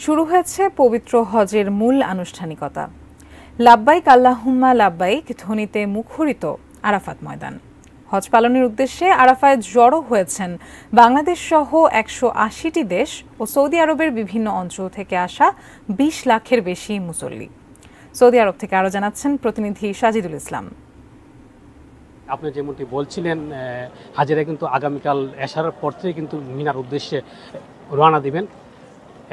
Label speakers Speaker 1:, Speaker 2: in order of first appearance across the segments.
Speaker 1: শুরু হয়েছে পবিত্র হজের মূল আনুষ্ঠানিকতা। লাব্বাইক আল্লাহুম্মা লাব্বাইক ধ্বনিতে মুখরিত আরাফাত ময়দান। হজ পালনের উদ্দেশ্যে আরাফায় জড়ো হয়েছেন বাংলাদেশ সহ ১৮০টি দেশ ও সৌদি আরবের বিভিন্ন অঞ্চল থেকে আসা ২০ লাখের বেশি মুসল্লি। সৌদি আরব থেকে আরও জানাচ্ছেন প্রতিনিধি সাজিদুল ইসলাম।
Speaker 2: আপনি যেমনটি বলছিলেন, হাজিরা কিন্তু আগামীকাল এশারের পর থেকে কিন্তু মিনার উদ্দেশ্যে রওনা দিবেন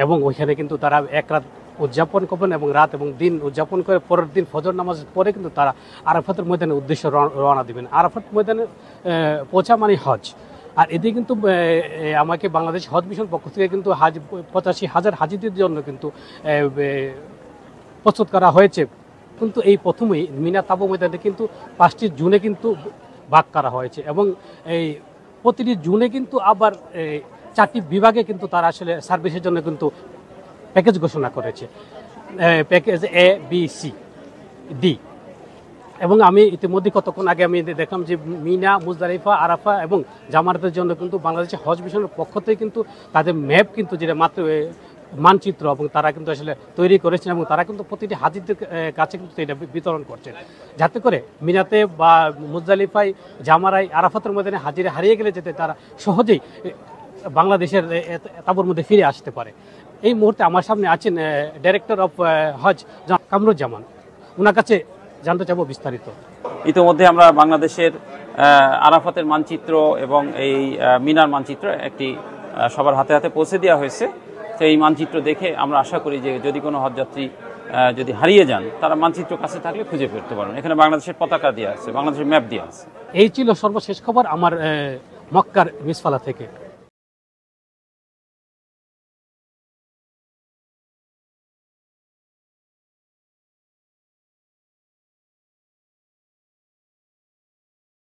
Speaker 2: এবং ওইখানে কিন্তু তারা এক রাত উদযাপন করবেন এবং রাত এবং দিন উদযাপন করে পরের দিন ফজর নামাজ পরে কিন্তু তারা আরাফাতের ময়দানের উদ্দেশ্যে রওনা দিবেন। আরাফাত ময়দানে পৌঁছা মানে হজ। আর এদিকে কিন্তু আমাকে বাংলাদেশ হজ মিশন পক্ষ থেকে কিন্তু ৮৫,০০০ হাজিদের জন্য কিন্তু প্রস্তুত করা হয়েছে। কিন্তু এই প্রথমেই মিনা তাবু ময়দানে কিন্তু ৫টি জুনে কিন্তু ভাগ করা হয়েছে এবং এই প্রতিটি জুনে কিন্তু আবার ৪টি বিভাগে কিন্তু তারা আসলে সার্ভিসের জন্য কিন্তু প্যাকেজ ঘোষণা করেছে। প্যাকেজ এ, বি, সি, ডি। এবং আমি ইতিমধ্যে কতক্ষণ আগে আমি দেখলাম যে মিনা, মুজদালিফা, আরাফা এবং জামারাতের জন্য কিন্তু বাংলাদেশের হজ মিশনের পক্ষ থেকে কিন্তু তাদের ম্যাপ কিন্তু যেটা মাত্র মানচিত্র এবং তারা কিন্তু আসলে তৈরি করেছেন এবং তারা কিন্তু প্রতিটি হাজিদের কাছে কিন্তু এটা বিতরণ করছেন, যাতে করে মিনাতে বা মুজদালিফায়, জামারায়, আরাফাতের ময়দানে হাজিরা হারিয়ে গেলে যেতে তারা সহজেই বাংলাদেশের তাবুর মধ্যে ফিরে আসতে পারে। এই মুহূর্তে আমার সামনে আছেন ডাইরেক্টর অফ হজ কামরুজ্জামান। ওনার কাছে জানতে চাবো বিস্তারিত।
Speaker 3: ইতিমধ্যে আমরা বাংলাদেশের আরাফাতের মানচিত্র এবং এই মিনার মানচিত্র একটি সবার হাতে হাতে পৌঁছে দেওয়া হয়েছে। তো এই মানচিত্র দেখে আমরা আশা করি যে যদি কোনো হজযাত্রী যদি হারিয়ে যান, তারা মানচিত্র কাছে থাকলে খুঁজে ফিরতে পারবেন। এখানে বাংলাদেশের পতাকা দেওয়া আছে, বাংলাদেশের ম্যাপ দেওয়া আছে।
Speaker 2: এই ছিল সর্বশেষ খবর আমার মক্কার মিসফালা থেকে।